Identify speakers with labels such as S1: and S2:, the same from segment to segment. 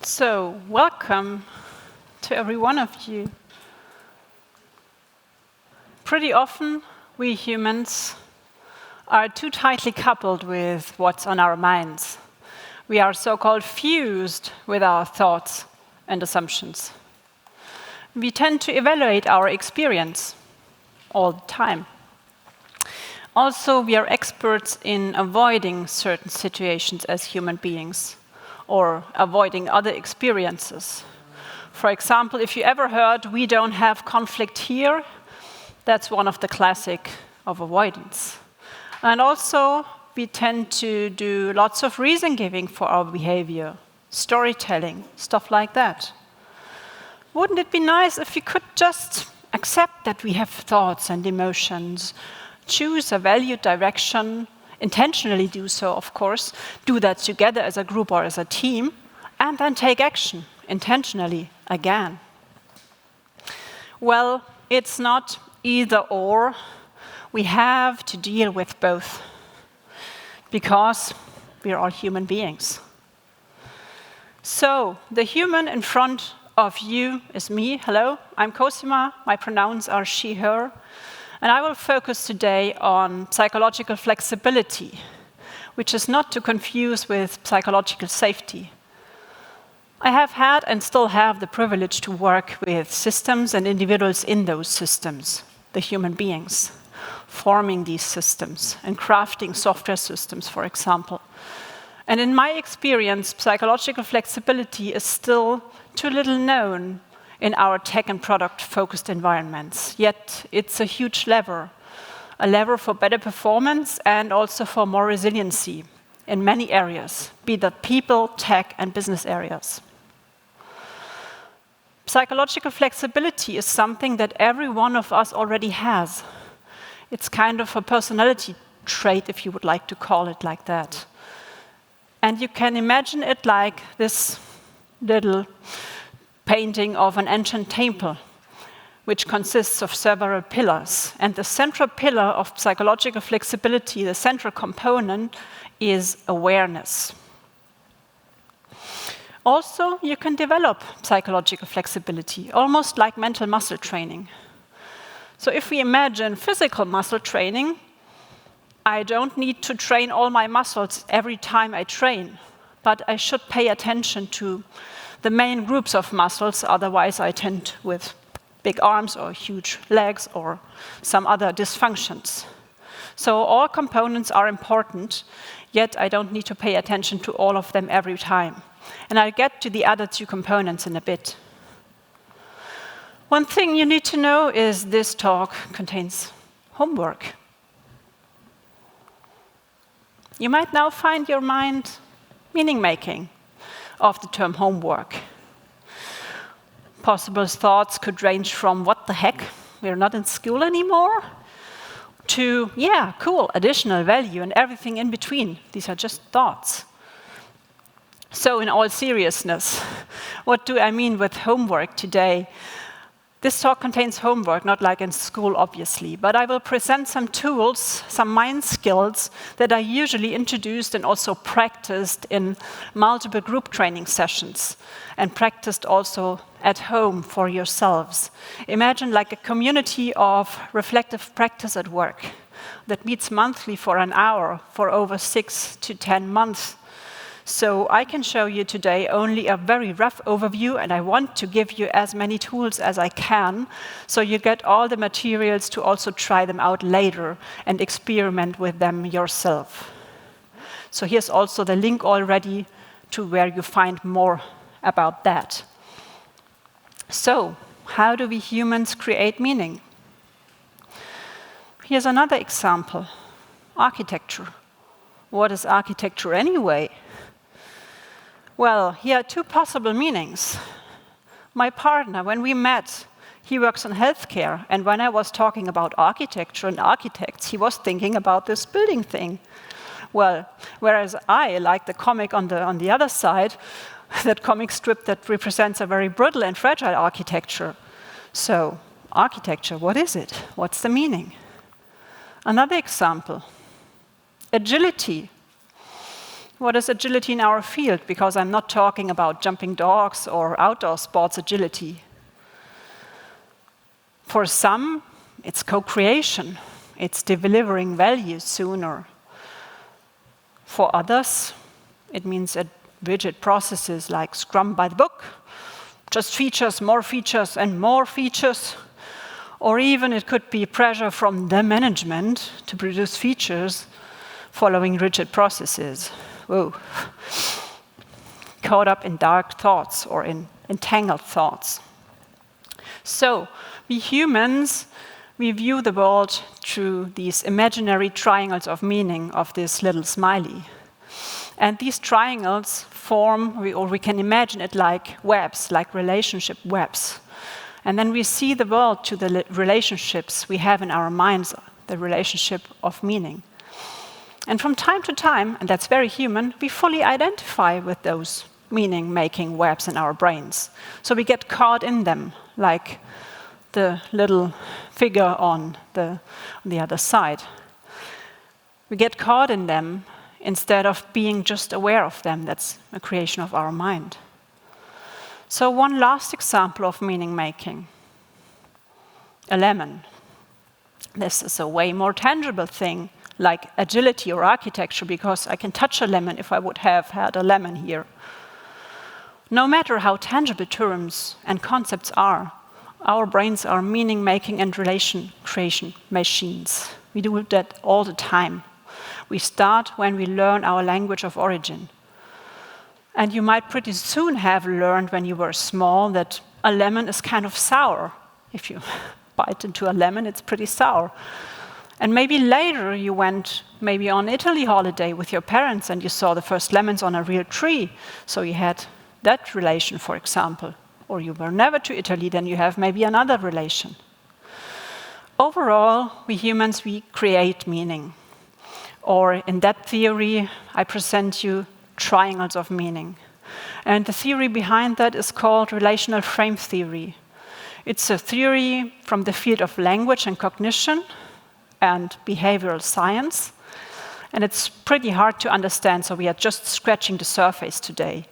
S1: So, welcome to every one of you. Pretty often, we humans are too tightly coupled with what's on our minds. We are so-called fused with our thoughts and assumptions. We tend to evaluate our experience all the time. Also, we are experts in avoiding certain situations as human beings, or avoiding other experiences. For example, if you ever heard, "we don't have conflict here," that's one of the classic of avoidance. And also, we tend to do lots of reason giving for our behavior, storytelling, stuff like that. Wouldn't it be nice if we could just accept that we have thoughts and emotions, choose a valued direction, intentionally do so, of course, do that together as a group or as a team, and then take action intentionally again? Well, it's not either or. We have to deal with both, because we're all human beings. So, the human in front of you is me. Hello, I'm Cosima. My pronouns are she, her. And I will focus today on psychological flexibility, which is not to confuse with psychological safety. I have had and still have the privilege to work with systems and individuals in those systems, the human beings, forming these systems and crafting software systems, for example. And in my experience, psychological flexibility is still too little known in our tech and product-focused environments. Yet it's a huge lever, a lever for better performance and also for more resiliency in many areas, be that people, tech, and business areas. Psychological flexibility is something that every one of us already has. It's kind of a personality trait, if you would like to call it like that. And you can imagine it like this little painting of an ancient temple, which consists of several pillars. And the central pillar of psychological flexibility, the central component, is awareness. Also, you can develop psychological flexibility, almost like mental muscle training. So if we imagine physical muscle training, I don't need to train all my muscles every time I train, but I should pay attention to the main groups of muscles, otherwise I tend with big arms or huge legs or some other dysfunctions. So all components are important, yet I don't need to pay attention to all of them every time. And I'll get to the other two components in a bit. One thing you need to know is this talk contains homework. You might now find your mind meaning-making of the term homework. Possible thoughts could range from, what the heck, we're not in school anymore, to, yeah, cool, additional value, and everything in between. These are just thoughts. So in all seriousness, what do I mean with homework today? This talk contains homework, not like in school, obviously, but I will present some tools, some mind skills that are usually introduced and also practiced in multiple group training sessions, and practiced also at home for yourselves. Imagine like a community of reflective practice at work that meets monthly for an hour for over 6 to 10 months. So I can show you today only a very rough overview, and I want to give you as many tools as I can, so you get all the materials to also try them out later and experiment with them yourself. So here's also the link already to where you find more about that. So, how do we humans create meaning? Here's another example. Architecture. What is architecture anyway? Well, here are two possible meanings. My partner, when we met, he works in healthcare, and when I was talking about architecture and architects, he was thinking about this building thing. Well, whereas I like the comic on the other side, that comic strip that represents a very brittle and fragile architecture. So, architecture, what is it? What's the meaning? Another example, agility. What is agility in our field? Because I'm not talking about jumping dogs or outdoor sports agility. For some, it's co-creation. It's delivering value sooner. For others, it means rigid processes like Scrum by the book, just features, and more features. Or even it could be pressure from the management to produce features following rigid processes. Whoa. Caught up in dark thoughts or in entangled thoughts. So, we humans, we view the world through these imaginary triangles of meaning of this little smiley. And these triangles form, or we can imagine it like webs, like relationship webs. And then we see the world to the relationships we have in our minds, the relationship of meaning. And from time to time, and that's very human, we fully identify with those meaning-making webs in our brains. So we get caught in them, like the little figure on the other side. We get caught in them instead of being just aware of them. That's a creation of our mind. So one last example of meaning-making. A lemon. This is a way more tangible thing, like agility or architecture, because I can touch a lemon if I would have had a lemon here. No matter how tangible terms and concepts are, our brains are meaning-making and relation creation machines. We do that all the time. We start when we learn our language of origin. And you might pretty soon have learned when you were small that a lemon is kind of sour. If you bite into a lemon, it's pretty sour. And maybe later you went maybe on Italy holiday with your parents and you saw the first lemons on a real tree. So you had that relation, for example. Or you were never to Italy, then you have maybe another relation. Overall, we humans, we create meaning. Or in that theory, I present you triangles of meaning. And the theory behind that is called relational frame theory. It's a theory from the field of language and cognition and behavioral science. And it's pretty hard to understand, so we are just scratching the surface today.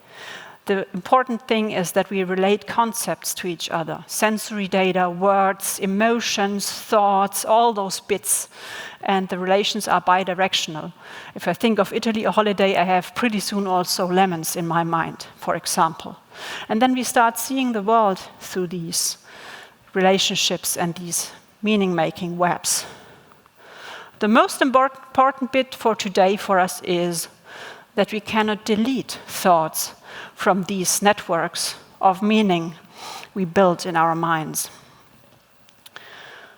S1: The important thing is that we relate concepts to each other. Sensory data, words, emotions, thoughts, all those bits. And the relations are bidirectional. If I think of Italy, a holiday, I have pretty soon also lemons in my mind, for example. And then we start seeing the world through these relationships and these meaning-making webs. The most important bit for today for us is that we cannot delete thoughts from these networks of meaning we build in our minds.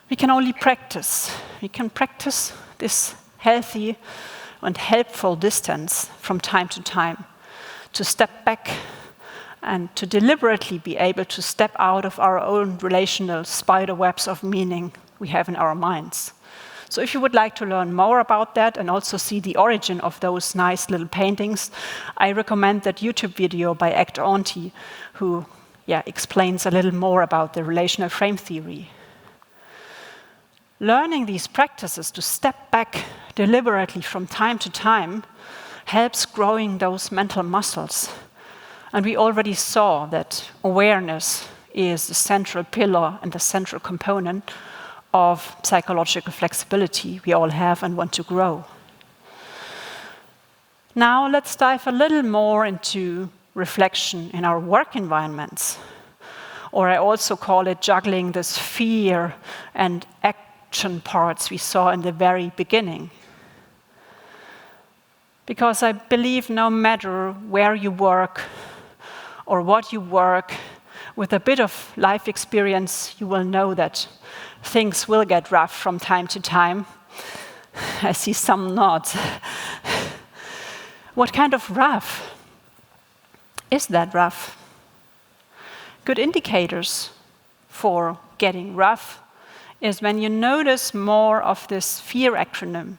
S1: We can only practice. We can practice this healthy and helpful distance from time to time, to step back and to deliberately be able to step out of our own relational spider webs of meaning we have in our minds. So if you would like to learn more about that and also see the origin of those nice little paintings, I recommend that YouTube video by Actor Auntie, who explains a little more about the relational frame theory. Learning these practices to step back deliberately from time to time helps growing those mental muscles. And we already saw that awareness is the central pillar and the central component of psychological flexibility we all have and want to grow. Now let's dive a little more into reflection in our work environments. Or I also call it juggling this fear and action parts we saw in the very beginning. Because I believe no matter where you work or what you work, with a bit of life experience, you will know that things will get rough from time to time. I see some nods. What kind of rough? Is that rough? Good indicators for getting rough is when you notice more of this fear acronym.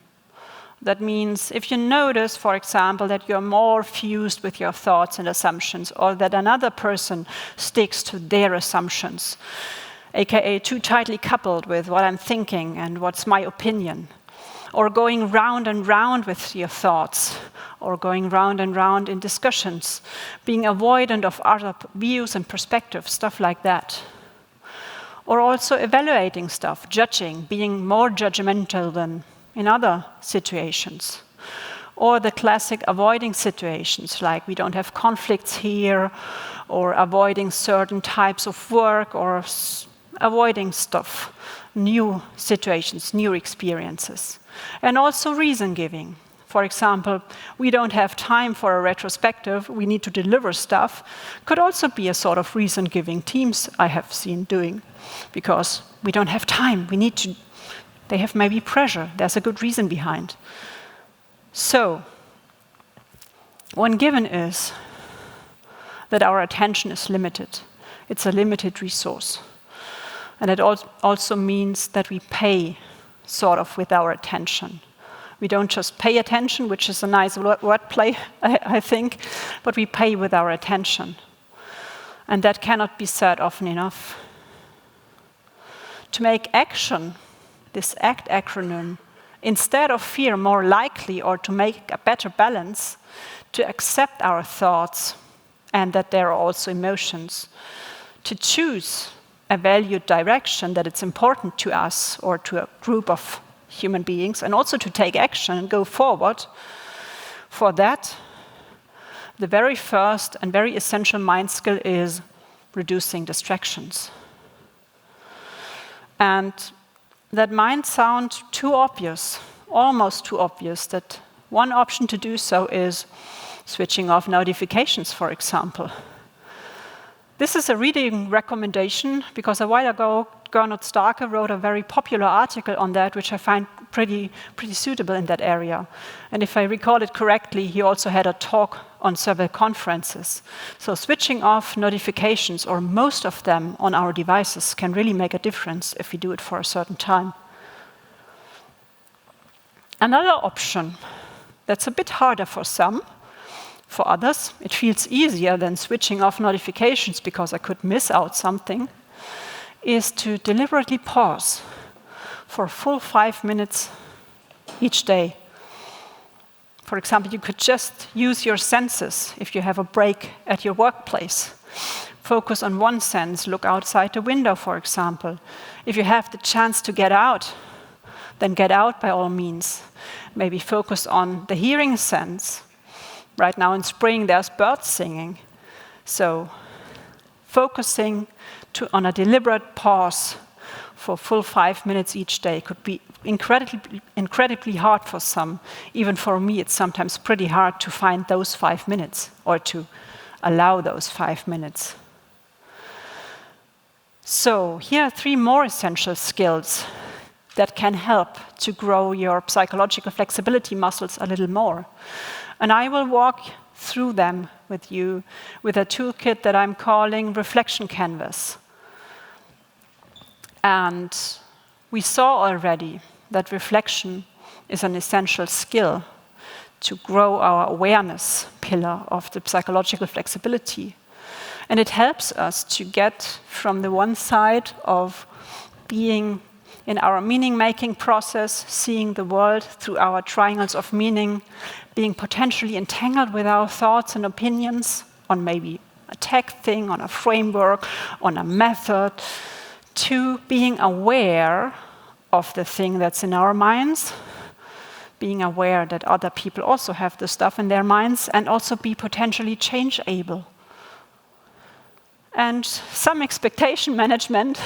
S1: That means if you notice, for example, that you're more fused with your thoughts and assumptions, or that another person sticks to their assumptions, aka too tightly coupled with what I'm thinking and what's my opinion, or going round and round with your thoughts, or going round and round in discussions, being avoidant of other views and perspectives, stuff like that. Or also evaluating stuff, judging, being more judgmental than in other situations. Or the classic avoiding situations, like we don't have conflicts here, or avoiding certain types of work, or avoiding stuff, new situations, new experiences. And also reason giving. For example, we don't have time for a retrospective, we need to deliver stuff, could also be a sort of reason giving teams I have seen doing, because we don't have time, we need to, they have maybe pressure, there's a good reason behind. So, one given is that our attention is limited. It's a limited resource. And it also means that we pay sort of with our attention. We don't just pay attention, which is a nice wordplay, I think, but we pay with our attention. And that cannot be said often enough. To make action, this ACT acronym, instead of fear more likely, or to make a better balance, to accept our thoughts and that there are also emotions, to choose a valued direction that it's important to us or to a group of human beings, and also to take action and go forward. For that, the very first and very essential mind skill is reducing distractions. And that might sound too obvious, almost too obvious, that one option to do so is switching off notifications, for example. This is a reading recommendation because a while ago, Gernot Starke wrote a very popular article on that, which I find pretty suitable in that area. And if I recall it correctly, he also had a talk on several conferences. So switching off notifications, or most of them on our devices, can really make a difference if we do it for a certain time. Another option that's a bit harder for some. For others, it feels easier than switching off notifications because I could miss out something, is to deliberately pause for a full 5 minutes each day. For example, you could just use your senses if you have a break at your workplace. Focus on one sense, look outside the window, for example. If you have the chance to get out, then get out by all means. Maybe focus on the hearing sense. Right now in spring, there's birds singing. So focusing on a deliberate pause for full 5 minutes each day could be incredibly hard for some. Even for me, it's sometimes pretty hard to find those 5 minutes, or to allow those 5 minutes. So here are 3 more essential skills that can help to grow your psychological flexibility muscles a little more. And I will walk through them with you with a toolkit that I'm calling Reflection Canvas. And we saw already that reflection is an essential skill to grow our awareness pillar of the psychological flexibility. And it helps us to get from the one side of being in our meaning-making process, seeing the world through our triangles of meaning, being potentially entangled with our thoughts and opinions on maybe a tech thing, on a framework, on a method, to being aware of the thing that's in our minds, being aware that other people also have the stuff in their minds, and also be potentially change-able. And some expectation management.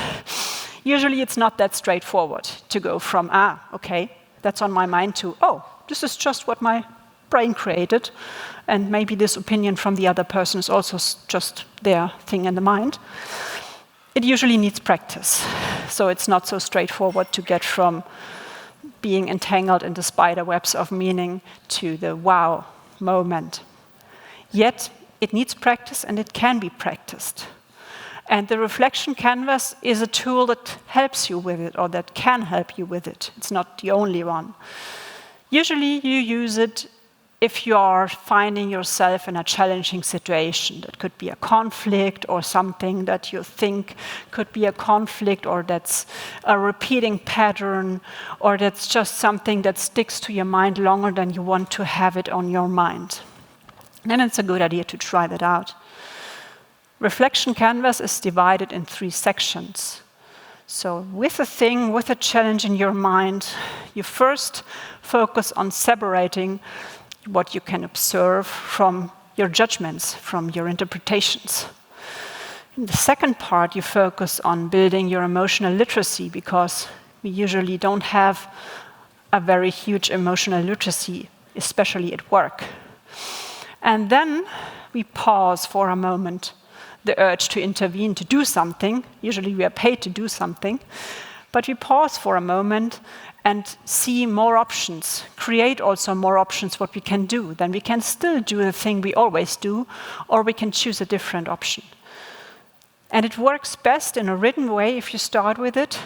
S1: Usually it's not that straightforward to go from, okay, that's on my mind, to, this is just what my brain created, and maybe this opinion from the other person is also just their thing in the mind. It usually needs practice. So it's not so straightforward to get from being entangled in the spider webs of meaning to the wow moment. Yet it needs practice, and it can be practiced. And the reflection canvas is a tool that helps you with it, or that can help you with it. It's not the only one. Usually you use it if you are finding yourself in a challenging situation. That could be a conflict or something that you think could be a conflict, or that's a repeating pattern, or that's just something that sticks to your mind longer than you want to have it on your mind. Then it's a good idea to try that out. Reflection canvas is divided in 3 sections. So with a thing, with a challenge in your mind, you first focus on separating what you can observe from your judgments, from your interpretations. In the second part, you focus on building your emotional literacy, because we usually don't have a very huge emotional literacy, especially at work. And then we pause for a moment the urge to intervene, to do something. Usually we are paid to do something, but we pause for a moment and see more options, create also more options what we can do. Then we can still do the thing we always do, or we can choose a different option. And it works best in a written way if you start with it.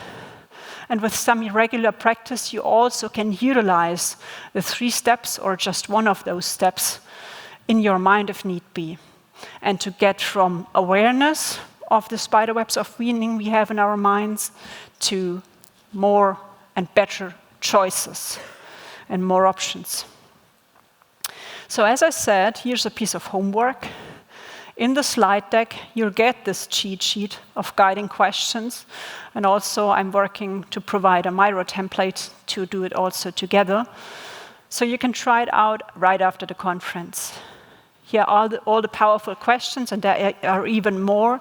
S1: And with some regular practice, you also can utilize the 3 steps or just one of those steps in your mind if need be. And to get from awareness of the spiderwebs of meaning we have in our minds to more and better choices and more options. So as I said, here's a piece of homework. In the slide deck, you'll get this cheat sheet of guiding questions. And also I'm working to provide a Miro template to do it also together. So you can try it out right after the conference. Here are all the powerful questions, and there are even more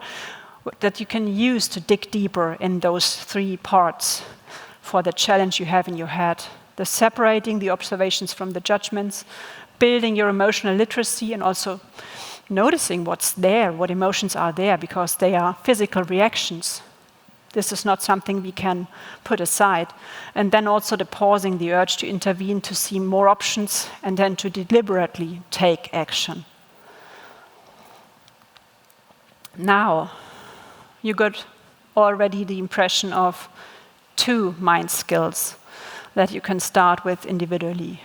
S1: that you can use to dig deeper in those 3 parts for the challenge you have in your head. The separating the observations from the judgments, building your emotional literacy, and also noticing what's there, what emotions are there, because they are physical reactions. This is not something we can put aside. And then also the pausing the urge to intervene, to see more options, and then to deliberately take action. Now, you got already the impression of 2 mind skills that you can start with individually.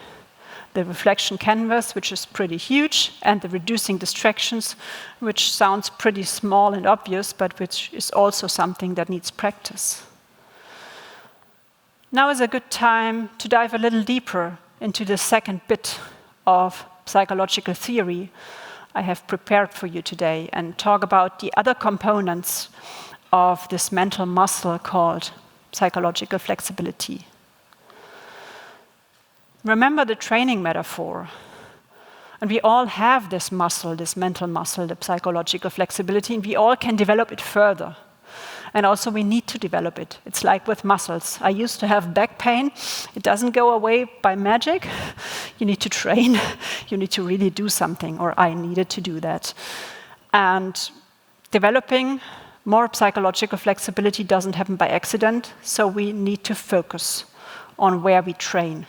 S1: The reflection canvas, which is pretty huge, and the reducing distractions, which sounds pretty small and obvious, but which is also something that needs practice. Now is a good time to dive a little deeper into the second bit of psychological theory I have prepared for you today, and talk about the other components of this mental muscle called psychological flexibility. Remember the training metaphor. And we all have this muscle, this mental muscle, the psychological flexibility, and we all can develop it further. And also we need to develop it. It's like with muscles. I used to have back pain. It doesn't go away by magic. You need to train. You need to really do something, or I needed to do that. And developing more psychological flexibility doesn't happen by accident, so we need to focus on where we train.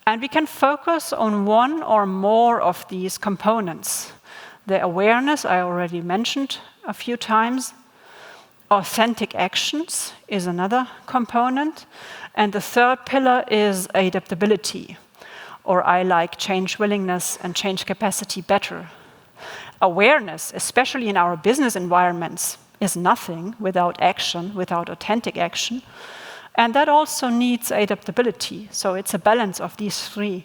S1: And we can focus on one or more of these components. The awareness, I already mentioned a few times. Authentic actions is another component. And the third pillar is adaptability, or I like change willingness and change capacity better. Awareness, especially in our business environments, is nothing without action, without authentic action. And that also needs adaptability. So it's a balance of these 3.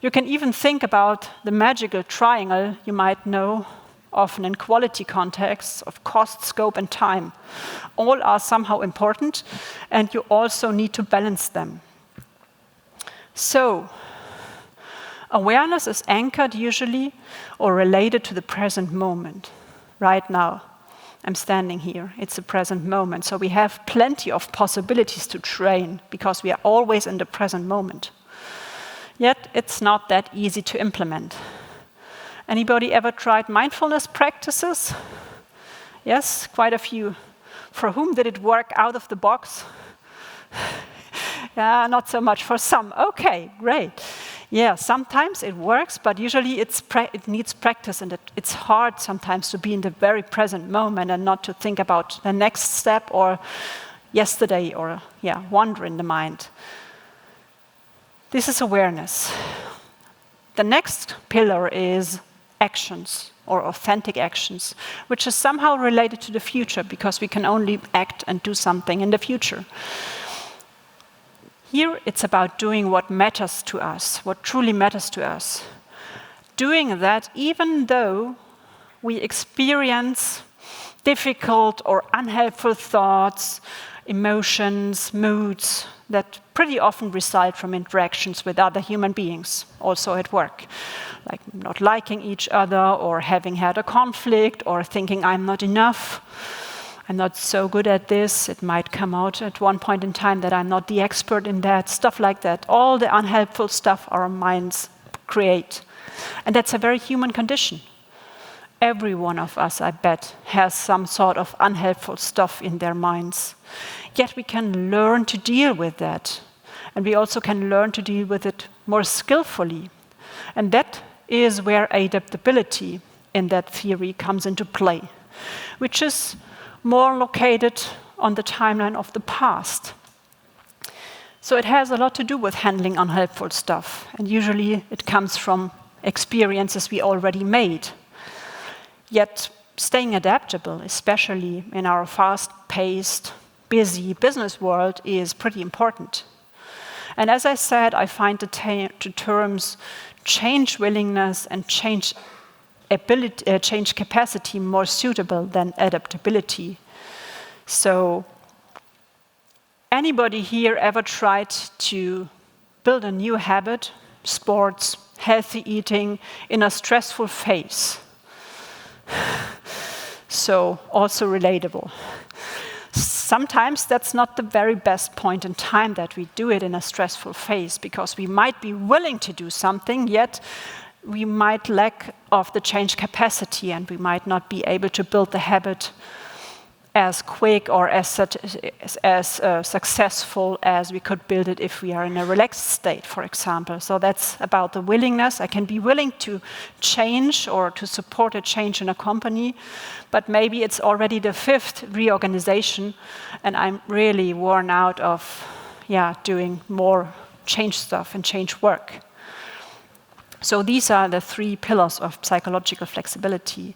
S1: You can even think about the magical triangle you might know often in quality contexts of cost, scope, and time. All are somehow important, and you also need to balance them. So, awareness is anchored usually or related to the present moment. Right now, I'm standing here. It's the present moment. So we have plenty of possibilities to train because we are always in the present moment. Yet, it's not that easy to implement. Anybody ever tried mindfulness practices? Yes, quite a few. For whom did it work out of the box? Yeah, not so much for some. Okay, great. Yeah, sometimes it works, but usually it needs practice, and it's hard sometimes to be in the very present moment and not to think about the next step or yesterday or wander in the mind. This is awareness. The next pillar is actions, or authentic actions, which is somehow related to the future, because we can only act and do something in the future. Here it's about doing what matters to us, what truly matters to us. Doing that even though we experience difficult or unhelpful thoughts, emotions, moods that pretty often result from interactions with other human beings, also at work. Like not liking each other, or having had a conflict, or thinking I'm not enough, I'm not so good at this. It might come out at one point in time that I'm not the expert in that, stuff like that. All the unhelpful stuff our minds create. And that's a very human condition. Every one of us, I bet, has some sort of unhelpful stuff in their minds. Yet we can learn to deal with that. And we also can learn to deal with it more skillfully. And that is where adaptability in that theory comes into play, which is more located on the timeline of the past. So it has a lot to do with handling unhelpful stuff. And usually it comes from experiences we already made. Yet staying adaptable, especially in our fast-paced, busy business world, is pretty important. And as I said, I find the terms change willingness and change capacity more suitable than adaptability. So, anybody here ever tried to build a new habit, sports, healthy eating, in a stressful phase? So, also relatable. Sometimes that's not the very best point in time that we do it in a stressful phase, because we might be willing to do something, yet we might lack of the change capacity, and we might not be able to build the habit as quick or as successful as we could build it if we are in a relaxed state, for example. So that's about the willingness. I can be willing to change or to support a change in a company, but maybe it's already the 5th reorganization, and I'm really worn out of doing more change stuff and change work. So these are the 3 pillars of psychological flexibility.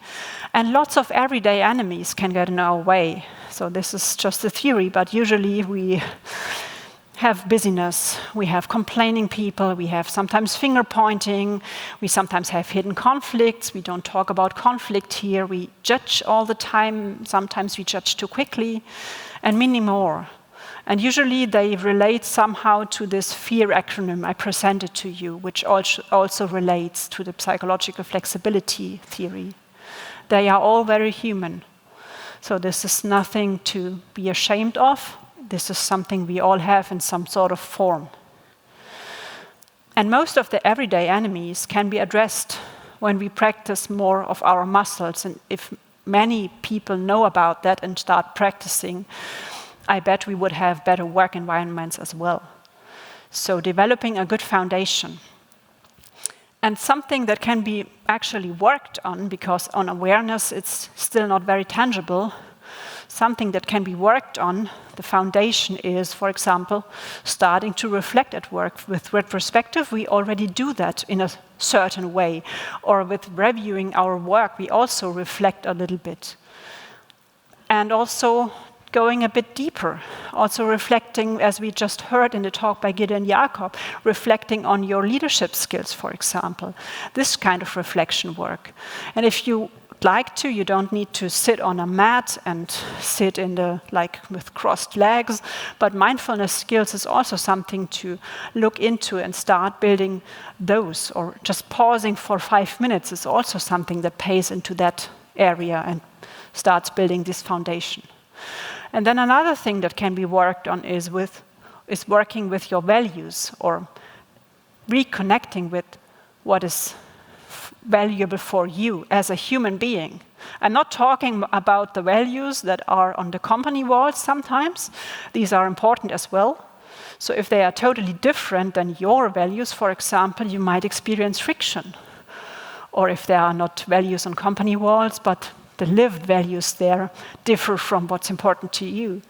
S1: And lots of everyday enemies can get in our way. So this is just a theory, but usually we have busyness, we have complaining people, we have sometimes finger pointing, we sometimes have hidden conflicts, we don't talk about conflict here, we judge all the time, sometimes we judge too quickly, and many more. And usually they relate somehow to this FEAR acronym I presented to you, which also relates to the psychological flexibility theory. They are all very human. So this is nothing to be ashamed of. This is something we all have in some sort of form. And most of the everyday enemies can be addressed when we practice more of our muscles. And if many people know about that and start practicing, I bet we would have better work environments as well. So developing a good foundation. And something that can be actually worked on, because on awareness it's still not very tangible, something that can be worked on, the foundation is, for example, starting to reflect at work. With retrospective, we already do that in a certain way. Or with reviewing our work, we also reflect a little bit. And also going a bit deeper, also reflecting, as we just heard in the talk by Gideon Jakob, reflecting on your leadership skills, for example. This kind of reflection work. And if you like to, you don't need to sit on a mat and sit in with crossed legs, but mindfulness skills is also something to look into and start building those, or just pausing for 5 minutes is also something that pays into that area and starts building this foundation. And then another thing that can be worked on is working with your values, or reconnecting with what is valuable for you as a human being. I'm not talking about the values that are on the company walls sometimes. These are important as well. So if they are totally different than your values, for example, you might experience friction. Or if there are not values on company walls, but the lived values there differ from what's important to you,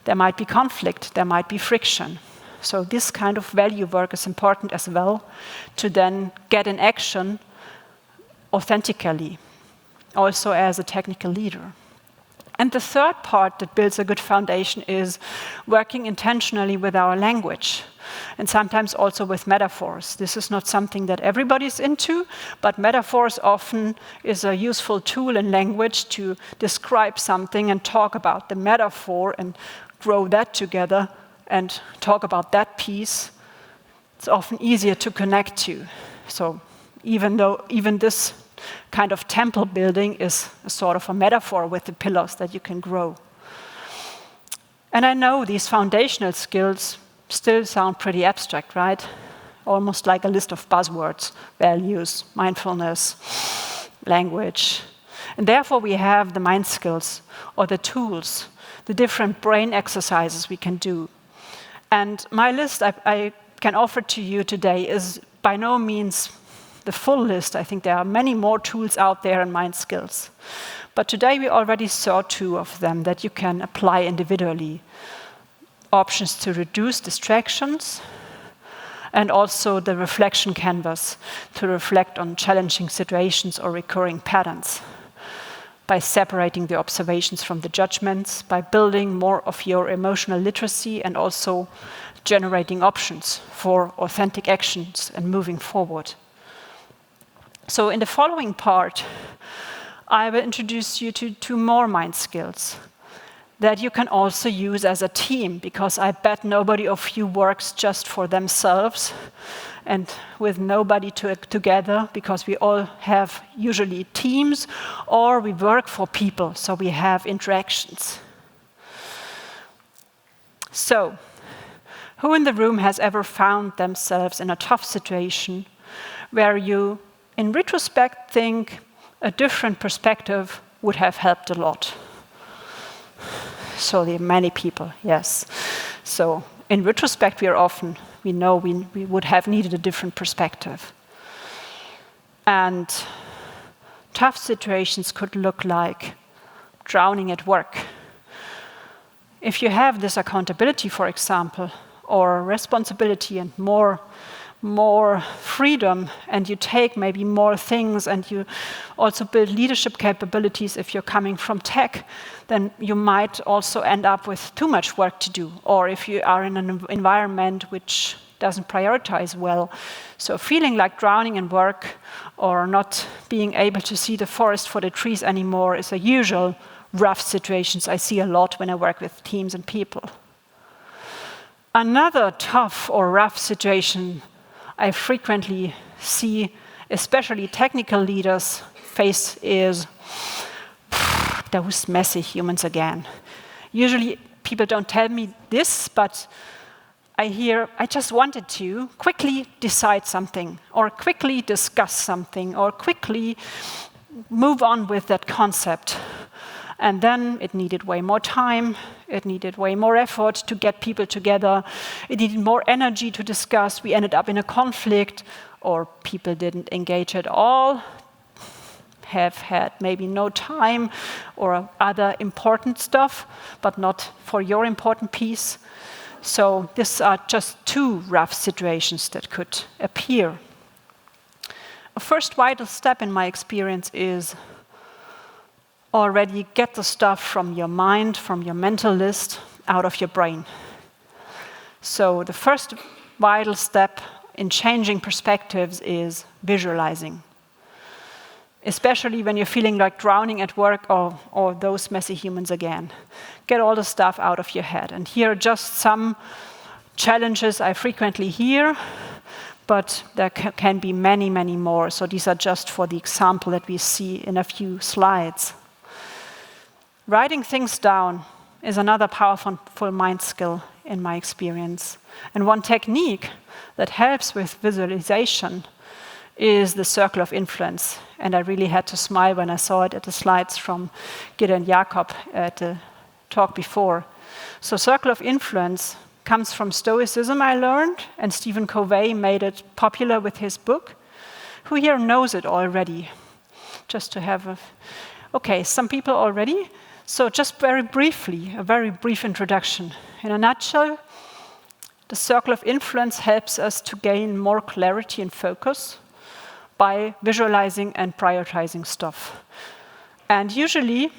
S1: there might be conflict, there might be friction. So this kind of value work is important as well to then get in action authentically, also as a technical leader. And the third part that builds a good foundation is working intentionally with our language, and sometimes also with metaphors. This is not something that everybody's into, but metaphors often is a useful tool in language to describe something and talk about the metaphor and grow that together and talk about that piece. It's often easier to connect to. So even this kind of temple building is a sort of a metaphor with the pillars that you can grow. And I know these foundational skills still sound pretty abstract, right? Almost like a list of buzzwords: values, mindfulness, language. And therefore we have the mind skills, or the tools, the different brain exercises we can do. And my list I can offer to you today is by no means the full list. I think there are many more tools out there in mind skills. But today we already saw 2 of them that you can apply individually. Options to reduce distractions, and also the reflection canvas to reflect on challenging situations or recurring patterns, by separating the observations from the judgments, by building more of your emotional literacy, and also generating options for authentic actions and moving forward. So in the following part, I will introduce you to 2 more mind skills that you can also use as a team, because I bet nobody of you works just for themselves and with nobody together, because we all have usually teams or we work for people, so we have interactions. So, who in the room has ever found themselves in a tough situation where you, in retrospect, think a different perspective would have helped a lot? So there are many people, yes. So in retrospect, we know we would have needed a different perspective. And tough situations could look like drowning at work. If you have this accountability, for example, or responsibility and more freedom, and you take maybe more things, and you also build leadership capabilities if you're coming from tech, then you might also end up with too much work to do, or if you are in an environment which doesn't prioritize well. So feeling like drowning in work or not being able to see the forest for the trees anymore is a usual rough situations I see a lot when I work with teams and people. Another tough or rough situation I frequently see, especially technical leaders face, is those messy humans again. Usually people don't tell me this, but I hear, I just wanted to quickly decide something, or quickly discuss something, or quickly move on with that concept. And then it needed way more time, it needed way more effort to get people together, it needed more energy to discuss, we ended up in a conflict, or people didn't engage at all, have had maybe no time, or other important stuff, but not for your important piece. So these are just 2 rough situations that could appear. A first vital step in my experience is already get the stuff from your mind, from your mental list, out of your brain. So the first vital step in changing perspectives is visualizing. Especially when you're feeling like drowning at work, or those messy humans again. Get all the stuff out of your head. And here are just some challenges I frequently hear, but there can be many, many more. So these are just for the example that we see in a few slides. Writing things down is another powerful mind skill in my experience. And one technique that helps with visualization is the circle of influence. And I really had to smile when I saw it at the slides from Gideon Jakob at the talk before. So circle of influence comes from Stoicism, I learned, and Stephen Covey made it popular with his book. Who here knows it already? Just to have okay, some people already. So just very briefly, a very brief introduction. In a nutshell, The circle of influence helps us to gain more clarity and focus by visualizing and prioritizing stuff. And usually,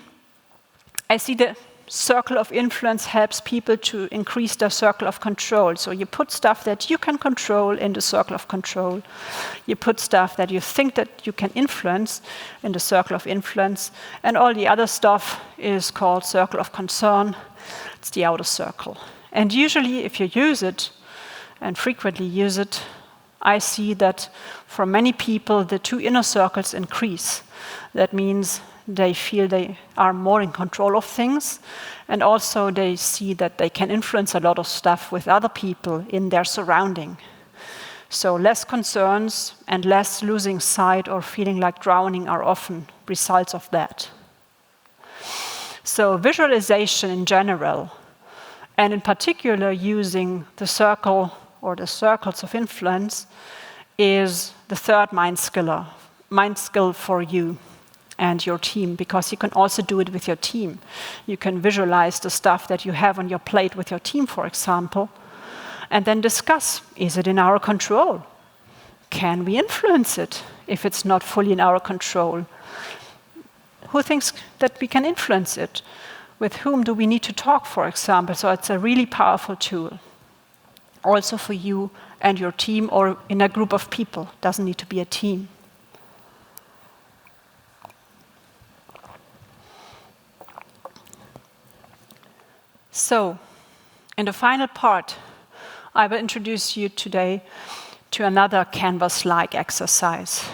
S1: I see the circle of influence helps people to increase their circle of control. So you put stuff that you can control in the circle of control. You put stuff that you think that you can influence in the circle of influence. And all the other stuff is called circle of concern. It's the outer circle. And usually, if you use it, and frequently use it, I see that for many people, the two inner circles increase. That means they feel they are more in control of things, and also they see that they can influence a lot of stuff with other people in their surrounding. So less concerns and less losing sight or feeling like drowning are often results of that. So visualization in general, and in particular using the circle or the circles of influence, is the third mind skill for you and your team, because you can also do it with your team. You can visualize the stuff that you have on your plate with your team, for example, and then discuss, is it in our control? Can we influence it if it's not fully in our control? Who thinks that we can influence it? With whom do we need to talk, for example? So it's a really powerful tool, also for you and your team, or in a group of people. It doesn't need to be a team. So, in the final part, I will introduce you today to another canvas-like exercise,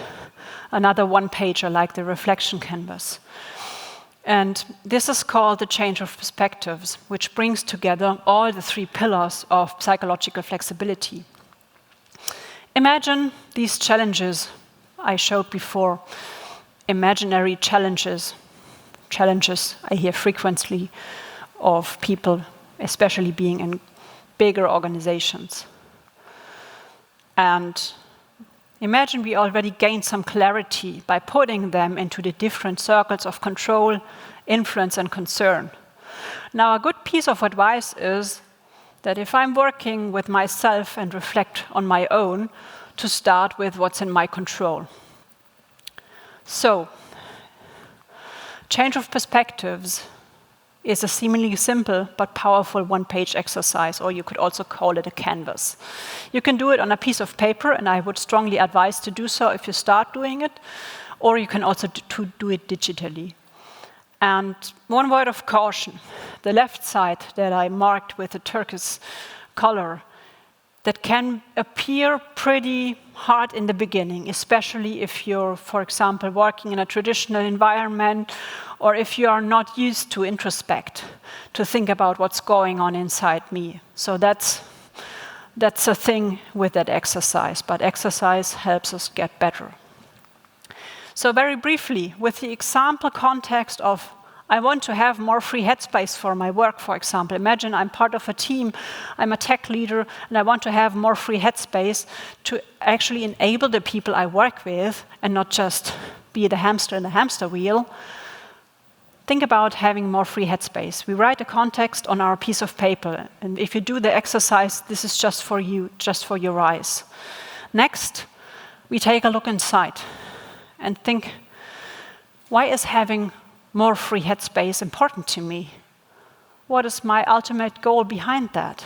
S1: another one-pager like the reflection canvas. And this is called the change of perspectives, which brings together all the three pillars of psychological flexibility. Imagine these challenges I showed before, imaginary challenges I hear frequently of people, especially being in bigger organizations. And imagine we already gained some clarity by putting them into the different circles of control, influence, and concern. Now, a good piece of advice is that if I'm working with myself and reflect on my own, to start with what's in my control. So, change of perspectives is a seemingly simple but powerful one-page exercise, or you could also call it a canvas. You can do it on a piece of paper, and I would strongly advise to do so if you start doing it, or you can also do it digitally. And one word of caution, the left side that I marked with a turquoise color, that can appear pretty hard in the beginning, especially if you're, for example, working in a traditional environment, or if you are not used to introspect, to think about what's going on inside me. So that's a thing with that exercise, but exercise helps us get better. So very briefly, with the example context of I want to have more free headspace for my work, for example. Imagine I'm part of a team, I'm a tech leader, and I want to have more free headspace to actually enable the people I work with and not just be the hamster in the hamster wheel. Think about having more free headspace. We write a context on our piece of paper, and if you do the exercise, this is just for you, just for your eyes. Next, we take a look inside and think, why is having more free headspace important to me? What is my ultimate goal behind that?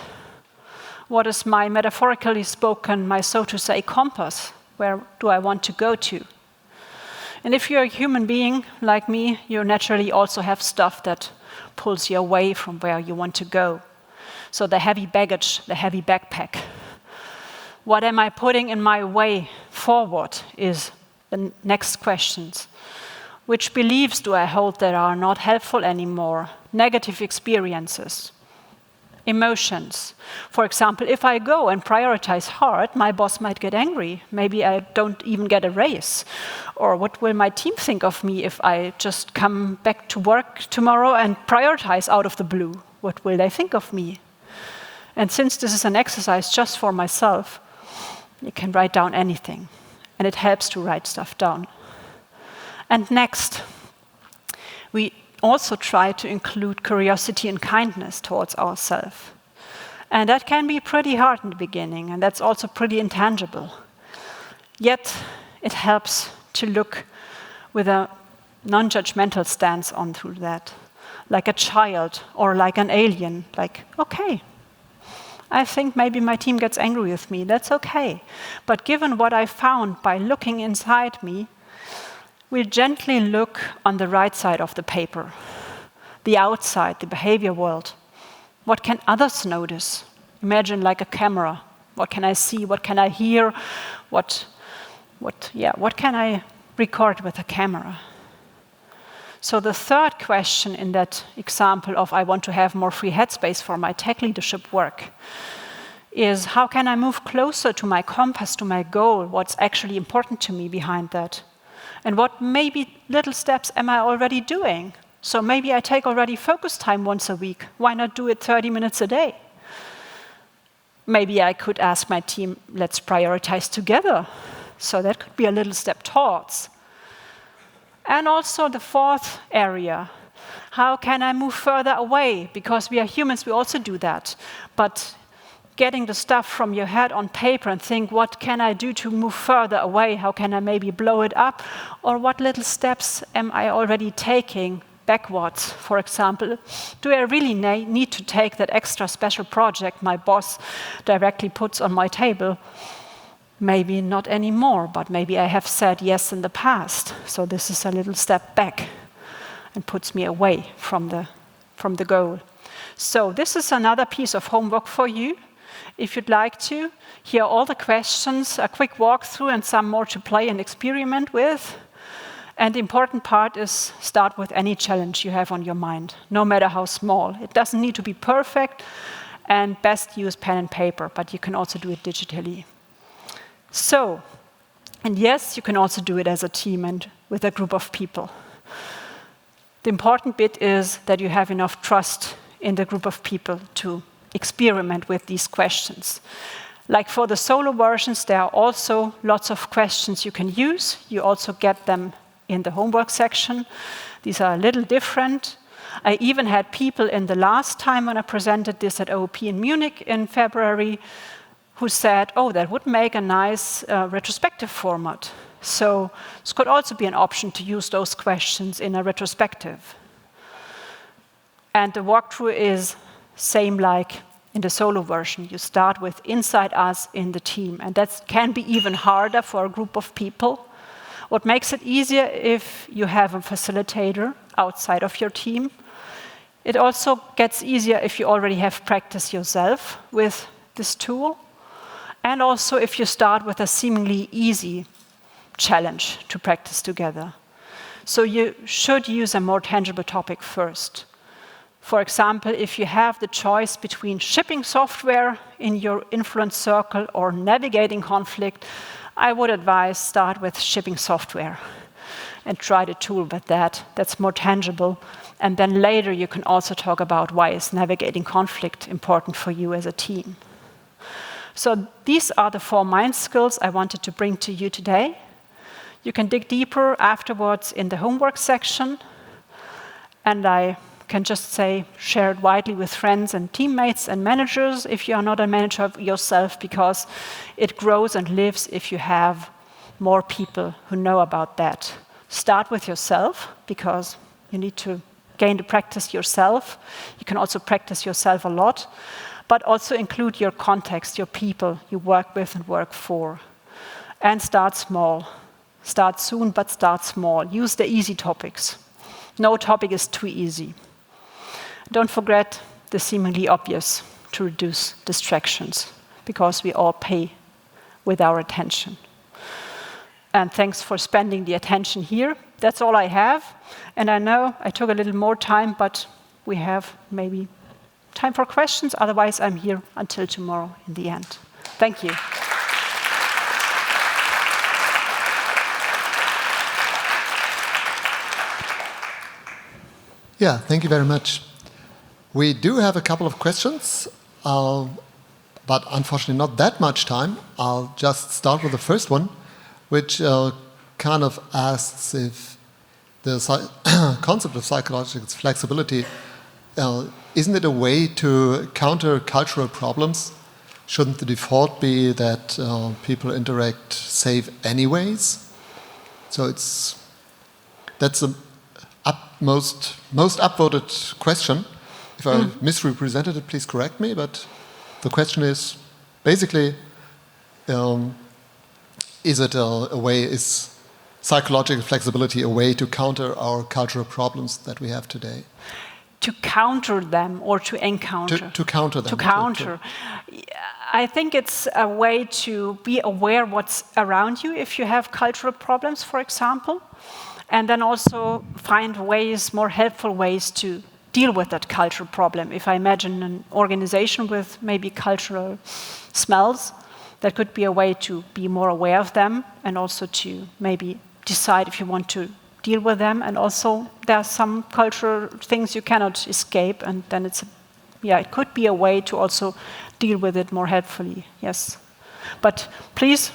S1: What is my metaphorically spoken, my so to say compass? Where do I want to go to? And if you're a human being like me, you naturally also have stuff that pulls you away from where you want to go. So the heavy baggage, the heavy backpack. What am I putting in my way forward is the next questions. Which beliefs do I hold that are not helpful anymore? Negative experiences, emotions. For example, if I go and prioritize hard, my boss might get angry. Maybe I don't even get a raise. Or what will my team think of me if I just come back to work tomorrow and prioritize out of the blue? What will they think of me? And since this is an exercise just for myself, you can write down anything. And it helps to write stuff down. And next, we also try to include curiosity and kindness towards ourselves. And that can be pretty hard in the beginning, and that's also pretty intangible. Yet, it helps to look with a non-judgmental stance on through that, like a child or like an alien, like, okay, I think maybe my team gets angry with me, that's okay. But given what I found by looking inside me, we'll gently look on the right side of the paper, the outside, the behavior world. What can others notice? Imagine like a camera. What can I see? What can I hear? What can I record with a camera? So the third question in that example of I want to have more free headspace for my tech leadership work is how can I move closer to my compass, to my goal, what's actually important to me behind that? And what maybe little steps am I already doing? So maybe I take already focus time once a week. Why not do it 30 minutes a day? Maybe I could ask my team, let's prioritize together. So that could be a little step towards. And also the fourth area, how can I move further away? Because we are humans, we also do that. But getting the stuff from your head on paper and think, what can I do to move further away? How can I maybe blow it up? Or what little steps am I already taking backwards? For example, do I really need to take that extra special project my boss directly puts on my table? Maybe not anymore, but maybe I have said yes in the past. So this is a little step back and puts me away from the goal. So this is another piece of homework for you. If you'd like to hear all the questions, a quick walkthrough and some more to play and experiment with. And the important part is start with any challenge you have on your mind, no matter how small. It doesn't need to be perfect, and best use pen and paper, but you can also do it digitally. So, and yes, you can also do it as a team and with a group of people. The important bit is that you have enough trust in the group of people to experiment with these questions. Like for the solo versions, there are also lots of questions you can use. You also get them in the homework section. These are a little different. I even had people in the last time when I presented this at OOP in Munich in February who said, oh, that would make a nice retrospective format. So this could also be an option to use those questions in a retrospective. And the walkthrough is same like in the solo version. You start with inside us in the team, and that can be even harder for a group of people. What makes it easier if you have a facilitator outside of your team. It also gets easier if you already have practiced yourself with this tool. And also if you start with a seemingly easy challenge to practice together. So you should use a more tangible topic first. For example, if you have the choice between shipping software in your influence circle or navigating conflict, I would advise start with shipping software and try the tool with that. That's more tangible. And then later you can also talk about why is navigating conflict important for you as a team. So these are the 4 mind skills I wanted to bring to you today. You can dig deeper afterwards in the homework section. And I can just say, share it widely with friends and teammates and managers if you are not a manager yourself, because it grows and lives if you have more people who know about that. Start with yourself, because you need to gain the practice yourself. You can also practice yourself a lot. But also include your context, your people you work with and work for. And start small. Start soon, but start small. Use the easy topics. No topic is too easy. Don't forget the seemingly obvious to reduce distractions, because we all pay with our attention. And thanks for spending the attention here. That's all I have. And I know I took a little more time, but we have maybe time for questions. Otherwise, I'm here until tomorrow in the end. Thank you.
S2: Yeah, thank you very much. We do have a couple of questions, but unfortunately not that much time. I'll just start with the first one, which kind of asks if the concept of psychological flexibility isn't it a way to counter cultural problems? Shouldn't the default be that people interact safe anyways? So that's the most upvoted question. If I misrepresented it, please correct me. But the question is basically, is psychological flexibility a way to counter our cultural problems that we have today?
S1: To counter them or to encounter?
S2: To counter them.
S1: To counter. I think it's a way to be aware what's around you if you have cultural problems, for example, and then also find ways, more helpful ways to deal with that cultural problem. If I imagine an organization with maybe cultural smells, that could be a way to be more aware of them and also to maybe decide if you want to deal with them. And also there are some cultural things you cannot escape, and then it could be a way to also deal with it more helpfully, yes. But please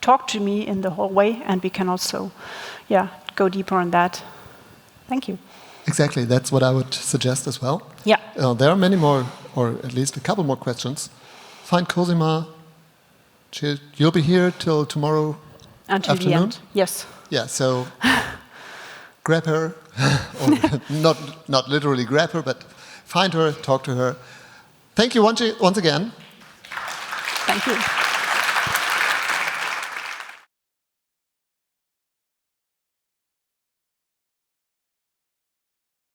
S1: talk to me in the hallway and we can also go deeper on that. Thank you.
S2: Exactly, that's what I would suggest as well.
S1: Yeah.
S2: There are many more, or at least a couple more questions. Find Cosima. You'll be here till tomorrow
S1: until
S2: afternoon?
S1: The end, yes.
S2: Yeah, so grab her, or not literally grab her, but find her, talk to her. Thank you once again.
S1: Thank you.